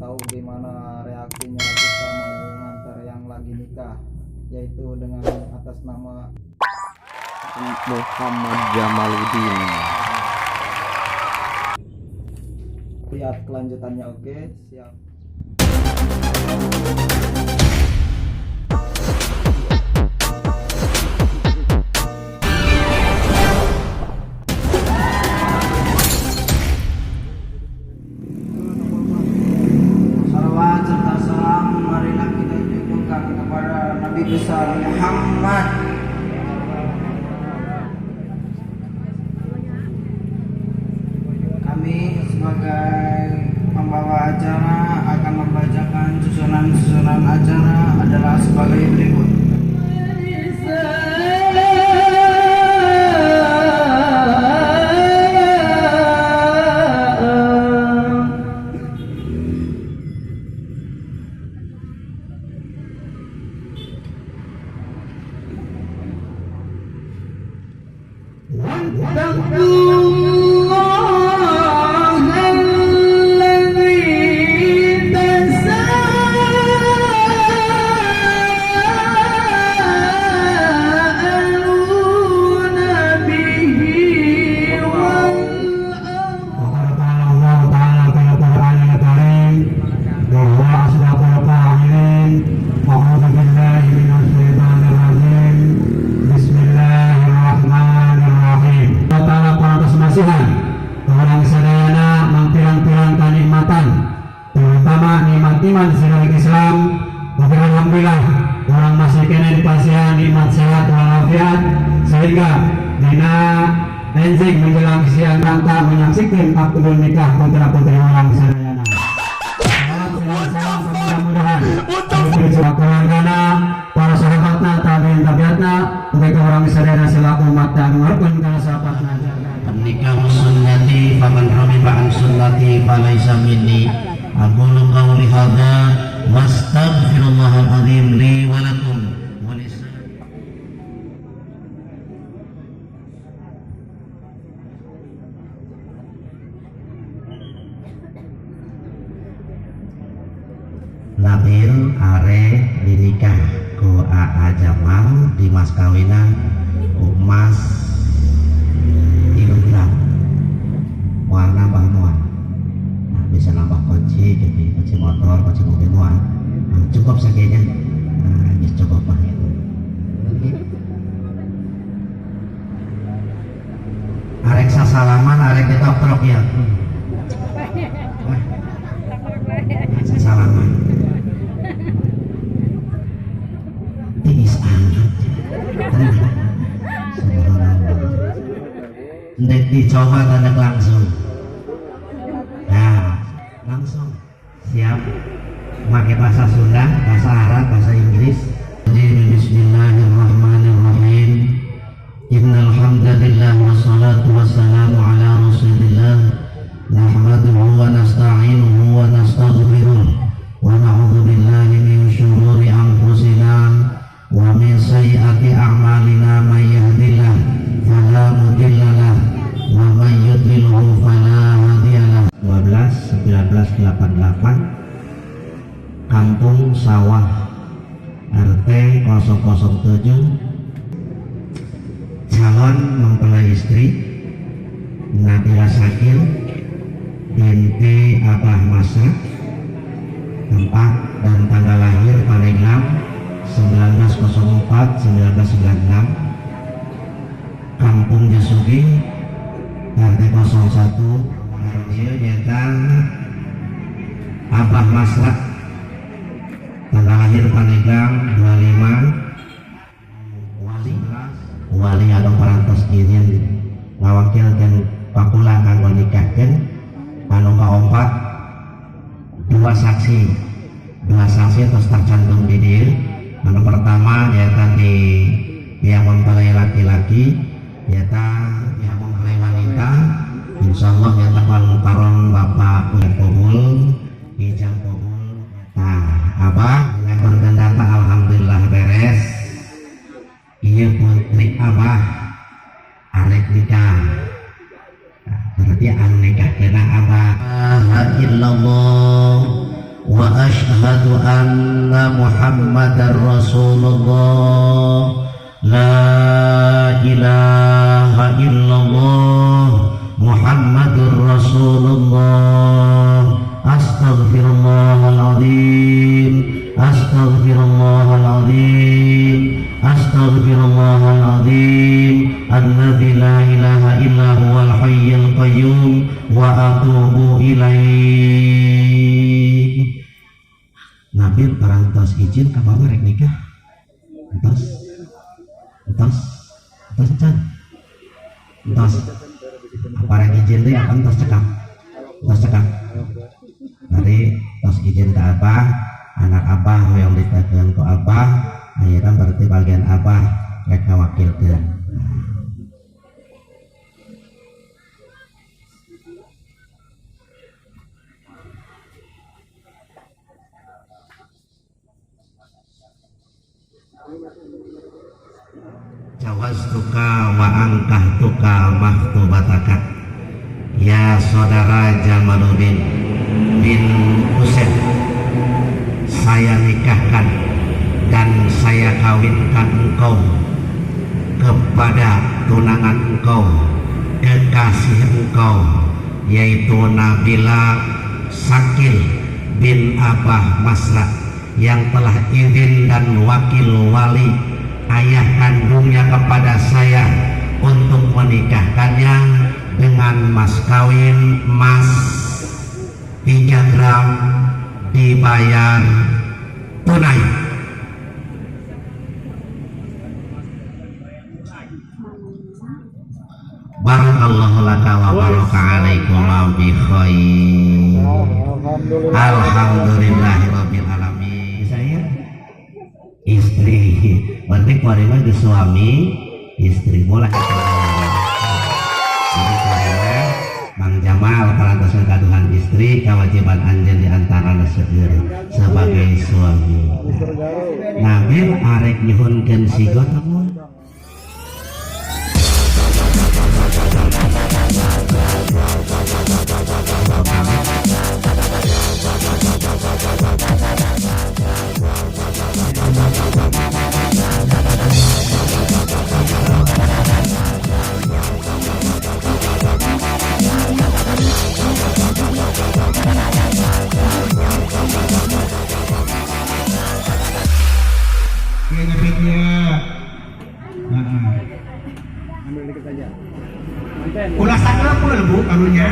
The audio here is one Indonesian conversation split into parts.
tahu gimana reaksinya kita mau ngantar yang lagi nikah, yaitu dengan atas nama Muhammad Jamaluddin. Lihat kelanjutannya. Oke, siap. Salawat serta salam marilah kita junjungkan kepada Nabi besar Muhammad. Kami sebagai pembawa acara akan membacakan susunan acara adalah sebagai berikut. Orang sadayana mangpirang-pirang kanikmatan, terutama nikmat iman sirah Islam. Alhamdulillah orang masih kena dipasihan nikmat sehat walafiat, sehingga dina enzing menjelang siang rangka menyaksikan akdul nikah putra putri orang sadayana. Salam mudah-mudahan keluargana, para sahabatna, tabiin tabiatna, mereka orang sadayana selaku umat dan mengharapkan kana sahabatna. Nikah sunnati faman ramiba an sunnati falaysa minni. Aqulu qawli hadza wastaghfirullahal azim li wa lakum wa lahir are dinikah ku AA Jamal di mas kawinan Mas warna bangunan, nah, bisa nambah kunci, jadi kunci motor, kunci mobil muat, nah, cukup segini, nah, ya cukup Pak. Arek sasalaman, arek ditokrok ya. Sasalaman. Tingis amat. Ndek dicoba tanda langsung. Nah, langsung siap pakai bahasa Sunda, bahasa Arab, bahasa Inggris. Bismillahirrahmanirrahim. Innal hamdalillah wassalatu wassalamu ala Rasulillah. Nahmaduhu wa nasta'inuhu wa nastaghfiruh wa na'udzu billahi min syururi anfusina wa min sayyiati a'malina may yahdihillah fala mudilla lahu wa may yudlilhu fala hadiyalah. 12/1988 Kampung Sawah RT 007. Calon mempelai istri Nabila Sakil binti Abah Masa. Tempat dan tanggal lahir Palembang 1904-1996. Kampung Jasugi RT 01. Dia nyata Abah Masra, tanggal lahir Palembang 25 wali adong parantos izin ngawakilkeun pakula kanggo nikahkeun anu kaompat dua saksi terus tercantum di dieu. Anu pertama nyata di pihak mempelai laki-laki, nyata pihak mempelai wanita. Insyaallah nyata karon Bapak ulah kabul ijab kabul. Nah, Abah ngapunten data alhamdulillah beres. Ieu putri Abah arek nikah. Nah, berarti anu nikah kena Abah. La illallah Muhammadar Rasulullah. La ilaha illallah Muhammadur Rasulullah. Astaghfirullahaladzim, astaghfirullahaladzim, astaghfirullahaladzim. Alladzi la ilaha illa huwal hayyul qayyum wa atubu ilaih. Nabil barang tos izin ka bawa rek nikah. Tos can. Tos apa rek izin deui apa tos cekak. Nanti tos izin ke abah, anak abah hoyong ditekeun ku abah, akhirnya berarti bagian abah rek ngawakilkeun. Jawaztuka wa angkahtuka mahtubataka. Ya saudara Jamaluddin bin Husain, saya nikahkan dan saya kawinkan engkau kepada tunangan engkau, kekasih engkau, yaitu Nabila Sakil bin Abah Masra, yang telah izin dan wakil wali ayah kandungnya kepada saya untuk menikahkannya dengan mas kawin emas 3 gram dibayar tunai. Barakallahu laka wa baraka alaikum bi khair. Alhamdulillahirabbil alamin. Saya istri, berarti keluarga itu suami, istri boleh. Jadi keluarga Mang Jamal parantosan kaduhan istri, kewajiban anjeun di antara seueur sebagai suami. Nabil arek nyuhunkeun sigot amun. Ulah sakapul bu karunya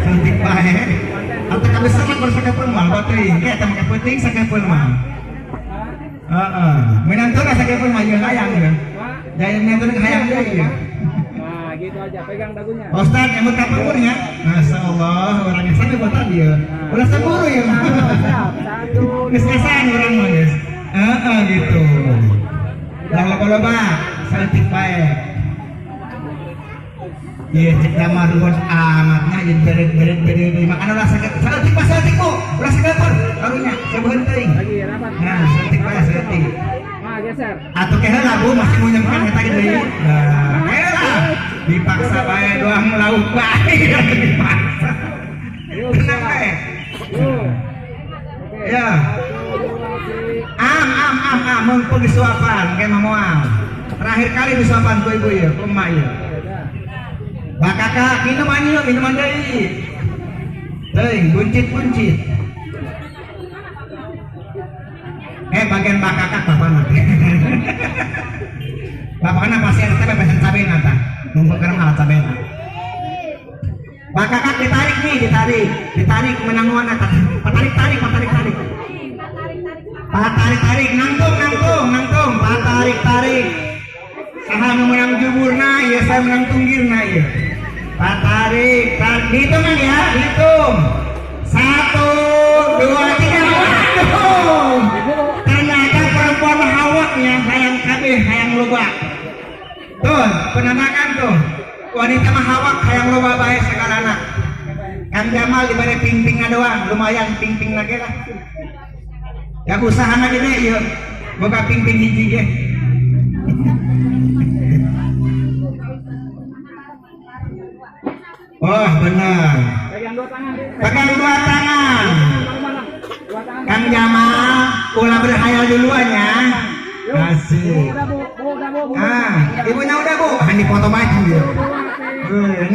cantik bae atau kami sakapul mal bateuing ke eta make penting sakapul mal menantuna sakapul mal yeun layang ya jaya menantuna hayang deui ya. Nah gitu aja, pegang dagunya. Ustaz emut ka pangurnya masyaallah orangnya sakit botan dia ulah saburu ya geus kesan urang mah geus gitu lah loba-loba cantik bae. Iya, cek nama ruas amatnya jadi beret makan ulah sakit saltik bu, ulah sakit pun karunya sebuah ting. Lagi rapat. Nah, saltik pak saltik. Nah, geser. Atau kehela bu masih mau nyemkan kita gede. Nah, kehela dipaksa bae doang lauk bae dipaksa. Tenang bae. Ya. Mumpung disuapan kayak mamoal. Terakhir kali disuapan ku ibu ya, ku emak ya. Bakaka minuman deui. Teuing buncit. Bagian bakaka bapana. Bapana pasti ada pesen cabena tah. Numpuk keur hal cabena. Bakaka ditarik menanguan tah. Patarik. Patarik nangtung. Patarik. Saha nu menang juburna, ya saya menang tunggirna ya. Patarik, hitung ya, hitung. 1, 2, 3, waduh. Ternyata perempuan hawaknya hayang kabeh, hayang loba. Tuh, penampakan tuh. Wanita mah hawak hayang loba bae sagalana. Kang Jamal dibere ping-pingna doang, lumayan ping-pingna ge lah. Ya usahana gede ieu. Boga ping-ping hiji ge. Oh benar. Pegang 2 tangan. Pegang 2 tangan. Dua tangan. Kang Jamal ulah berhayal duluan ya. Asik. Udah bu, Ibunya udah bu, ini foto baju ya.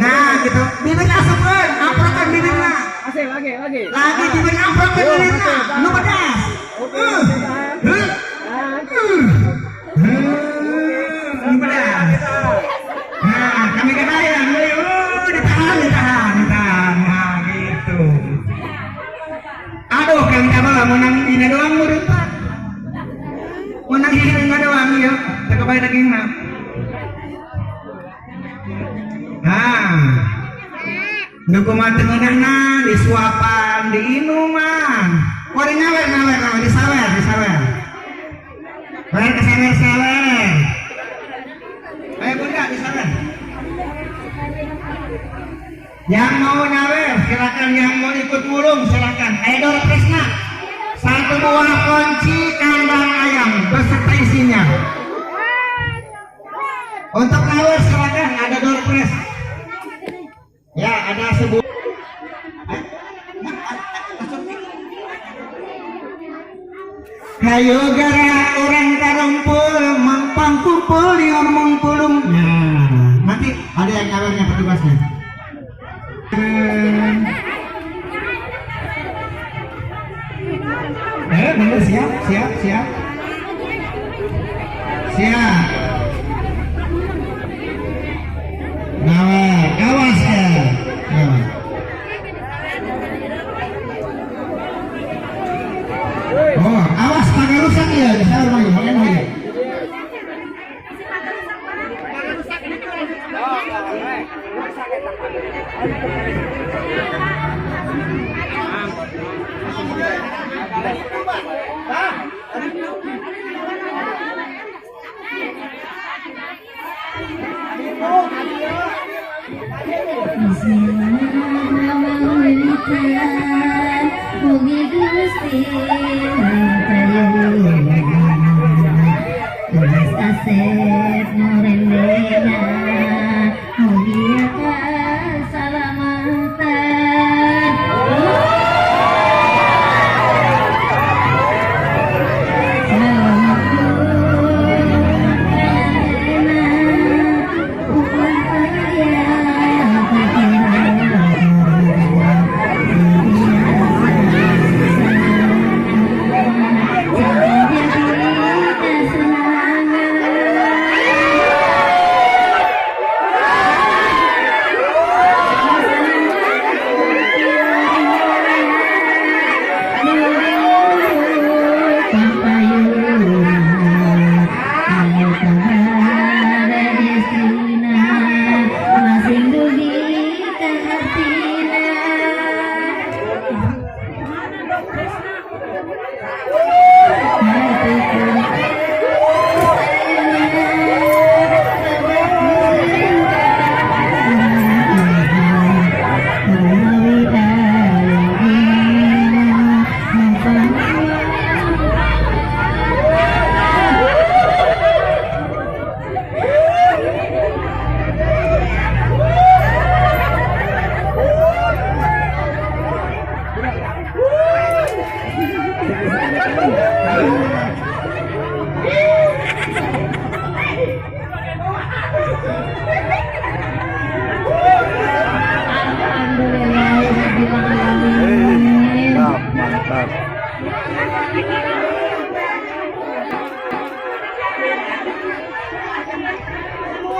Nah gitu, bibirnya asupkan, amprokan bibirnya. Asik lagi. Lagi bibirnya amprokan bibirnya, nu pedas. Nu pedas. Nah, kami kebayang, ditahan. Nah gitu. Aduh, kami apa menang ini doang murid Pak. Menang ini doang ya. Tak kebayang lagi nak. Nah, nuku mati ngenahna disuapan, diinuman. Oh, nawer, disawer. Baik kesawer. Ayo bunda, disawer. Yang mau nawer, silakan. Yang mau ikut wurung, silakan. Ayo dorong Krisna. 1 buah kunci kandang ayam beserta isinya. Untuk nawer silakan, ada door press. Ya, ada sebuah. Hayo gara orang karumpul, mampang kumpul liur mengkulung. Nah, nanti ada yang nawernya petugasnya. Bener siap. Nawer, awas ya. Oh, awas pakai rusak ya, saya lagi main lagi. Bismillahirrahmanirrahim. Mugi Gusti tulis asep norendena mugi akan salamatan.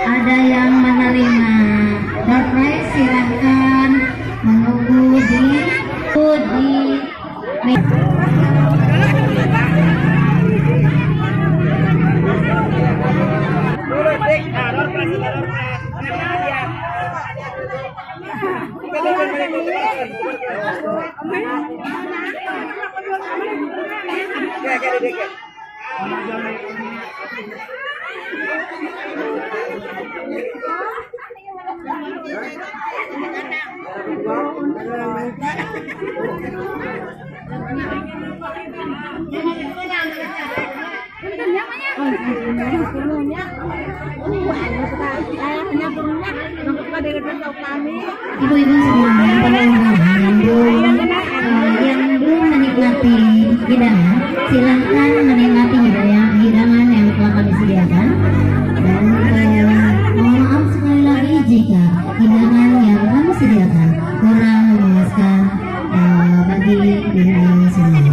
Ada yang menerima door prize, silahkan menunggu di ibu-ibu semua yang belum menikmati hidangan, silahkan menikmati hidangan yang telah kami sediakan. Dan mohon maaf sekali lagi jika hidangan yang kami sediakan kurang memuaskan bagi diri semua.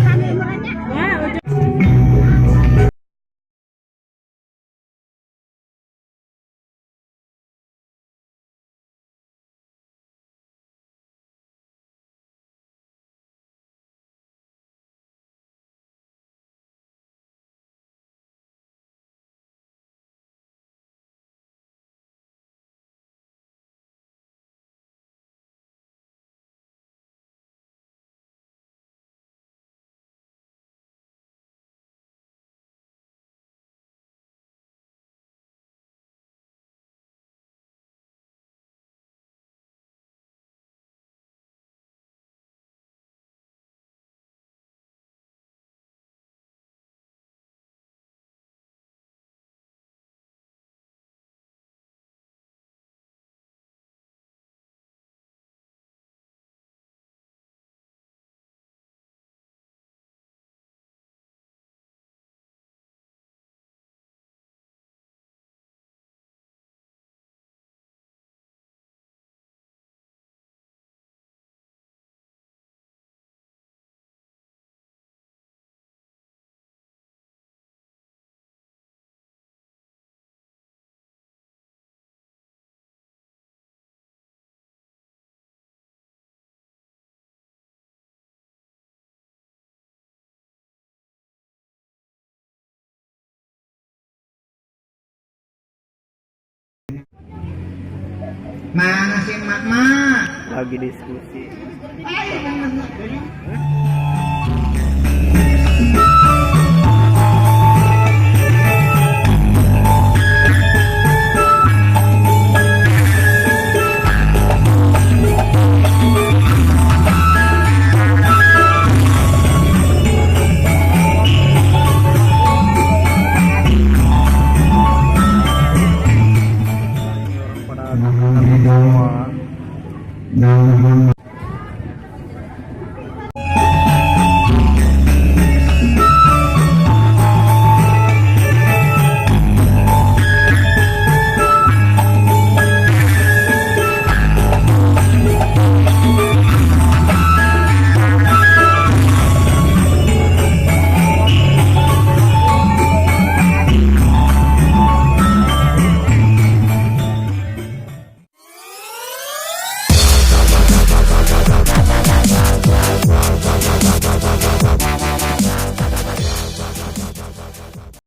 Mana sih mak mak? Lagi diskusi. Ayo,